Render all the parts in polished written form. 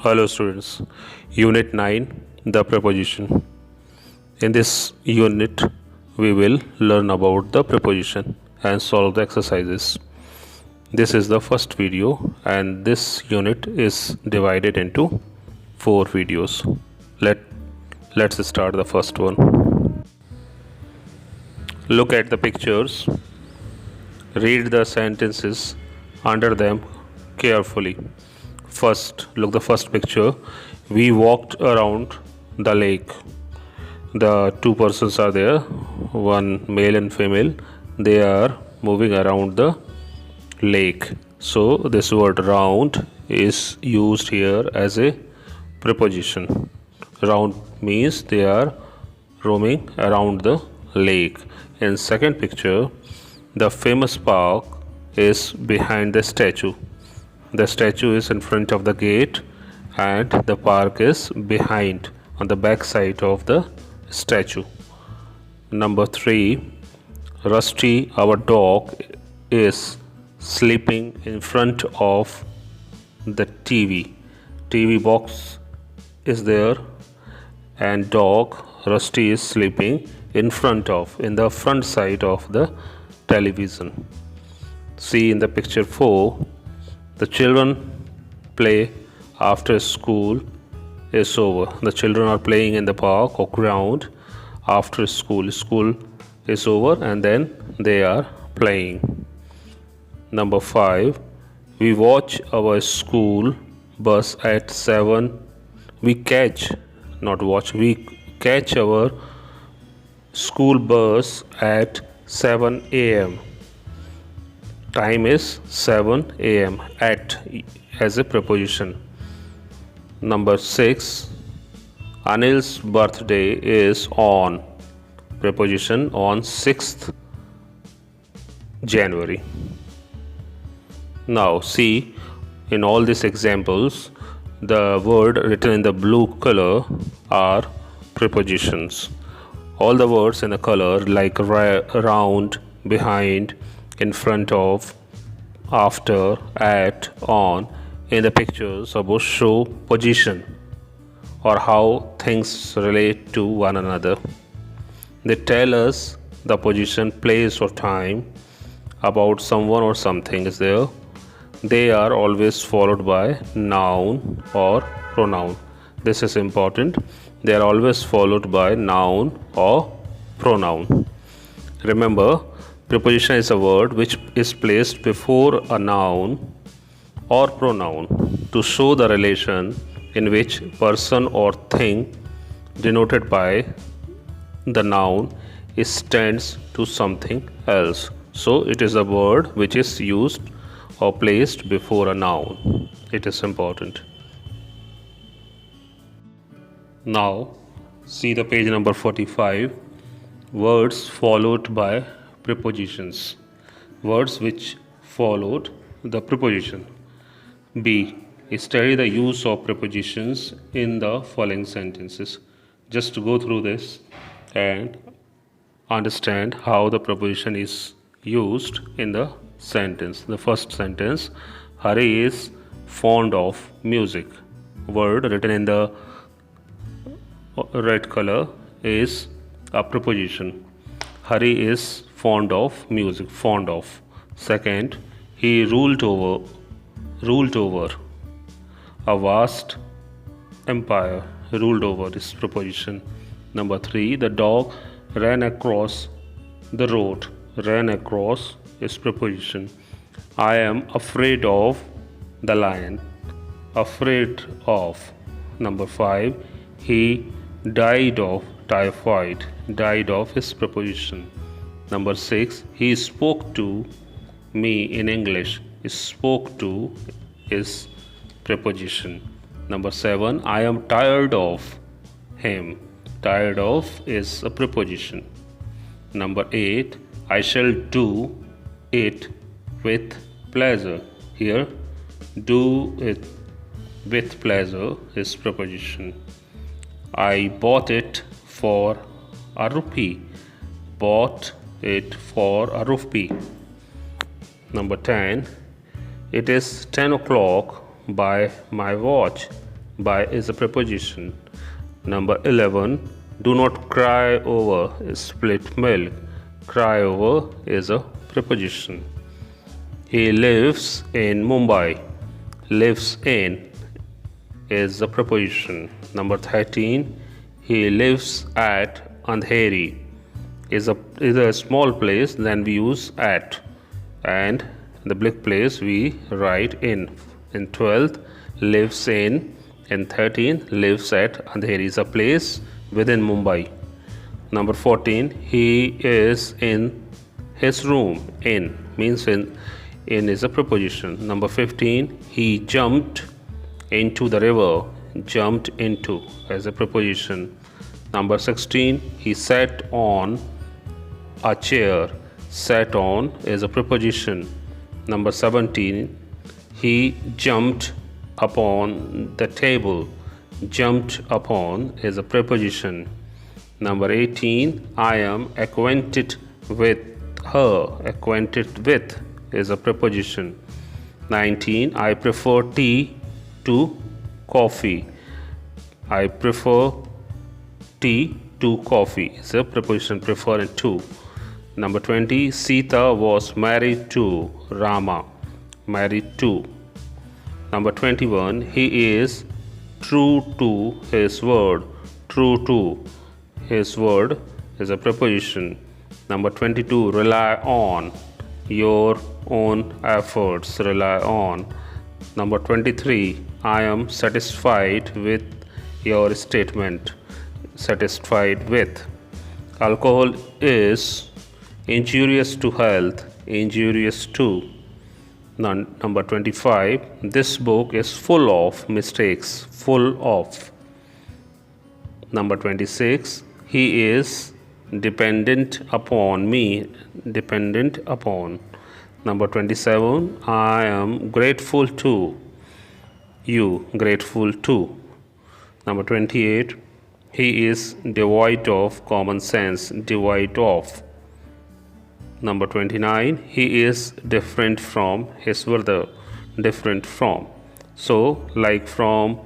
Hello students, Unit 9, the preposition. In this unit, we will learn about the preposition and solve the exercises. This is the first video and this unit is divided into 4 videos. Let's start the first one. Look at the pictures. Read the sentences under them carefully. First, look the first picture. We walked around the lake. The two persons are there, one male and female. They are moving around the lake. So this word round is used here as a preposition. Round means they are roaming around the lake. In second picture, the famous park is behind the statue. The statue is in front of the gate and the park is behind on the back side of the statue. Number 3, Rusty, our dog, is sleeping in front of the TV. TV box is there and dog Rusty is sleeping in the front side of the television. See in the picture 4, the children play after school is over. The children are playing in the park or ground after school. School is over and then they are playing. Number 5, we watch our school bus at 7. We catch our school bus at 7 a.m. Time is 7 a.m. at as a preposition. Number 6, Anil's birthday is on. Preposition on 6th January. Now see, in all these examples, the word written in the blue color are prepositions. All the words in the color like round, behind, in front of, after, at, on in the pictures above show position or how things relate to one another. They tell us the position, place or time about someone or something is there. They are always followed by noun or pronoun. This is important. They are always followed by noun or pronoun. Remember, preposition is a word which is placed before a noun or pronoun to show the relation in which person or thing denoted by the noun stands to something else. So it is a word which is used or placed before a noun. It is important. Now see the page number 45. Words followed by prepositions. Words which followed the preposition. B. Study the use of prepositions in the following sentences. Just to go through this and understand how the preposition is used in the sentence. The first sentence, Hari is fond of music. Word written in the red color is a preposition. Hari is fond of music. Fond of. Second, he ruled over a vast empire. Ruled over is preposition. Number 3, the dog ran across the road. Ran across is preposition. I am afraid of the lion. Afraid of. Number 5, he died of typhoid. Died of is preposition. Number 6, he spoke to me in English. Spoke to is preposition. Number 7, I am tired of him. Tired of is a preposition. Number 8, I shall do it with pleasure. Here, do it with pleasure is preposition. I bought it for a rupee. Bought it for a rupee. Number 10, it is 10 o'clock by my watch. By is a preposition. Number 11. Do not cry over split milk. Cry over is a preposition. He lives in Mumbai. Lives in is a preposition. Number 13. He lives at Andheri. Is a small place, then we use at, and the big place we write in. In 12th, lives in 13, lives at Andheri is a place within Mumbai. Number 14, he is in his room. In means in is a preposition. Number 15, he jumped into the river. Jumped into as a preposition. Number 16, he sat on a chair. Sat on is a preposition. Number 17, he jumped upon the table. Jumped upon is a preposition. Number 18, I am acquainted with her. Acquainted with is a preposition. 19, I prefer tea to coffee. I prefer tea to coffee is a preposition. Prefer and to. Number 20, Sita was married to Rama. Married to. Number 21, he is true to his word. True to his word is a preposition. Number 22, rely on your own efforts. Rely on. Number 23, I am satisfied with your statement. Satisfied with. Alcohol is injurious to health. Injurious to. Number 25, this book is full of mistakes. Full of. Number 26, he is dependent upon me. Dependent upon. Number 27, I am grateful to you. Grateful to. Number 28, he is devoid of common sense. Devoid of. Number 29, he is different from his brother. Different from. So, like, from,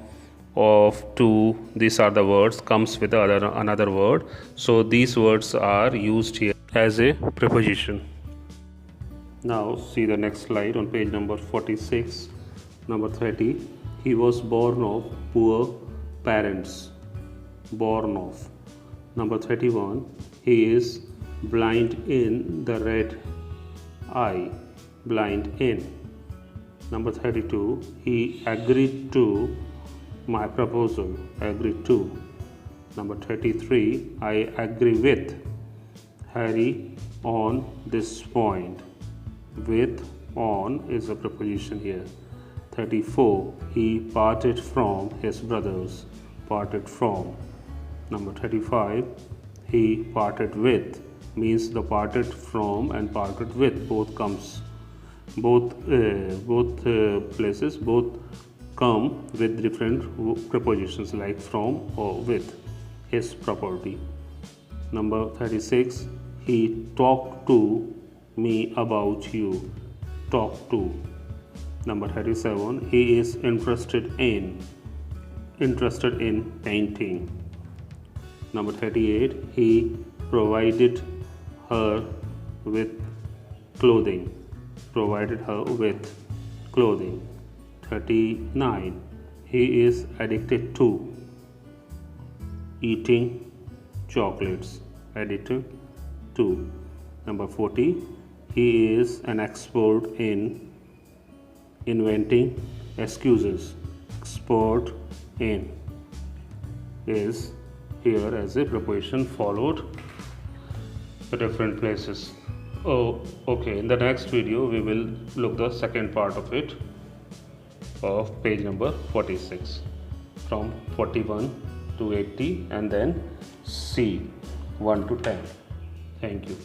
of, to, these are the words, comes with another word. So, these words are used here as a preposition. Now, see the next slide on page number 46. Number 30, he was born of poor parents. Born of. Number 31, he is blind in the red eye. Blind in. Number 32, he agreed to my proposal. Agreed to. Number 33, I agree with Harry on this point. With on is a preposition here. 34, he parted from his brothers. Parted from. Number 35, he parted with means the parted from and parted with both comes. Both places both come with different prepositions like from or with. His property. Number 36, he talked to me about you. Talk to. Number 37, he is interested in painting. Number 38, he provided her with clothing. Provided her with clothing. 39, he is addicted to eating chocolates. Addicted to. Number 40, he is an expert in inventing excuses. Expert in is here as a preposition followed the different places. Oh, okay. In the next video, we will look the second part of it, of page number 46, from 41 to 80, and then C 1 to 10. Thank you.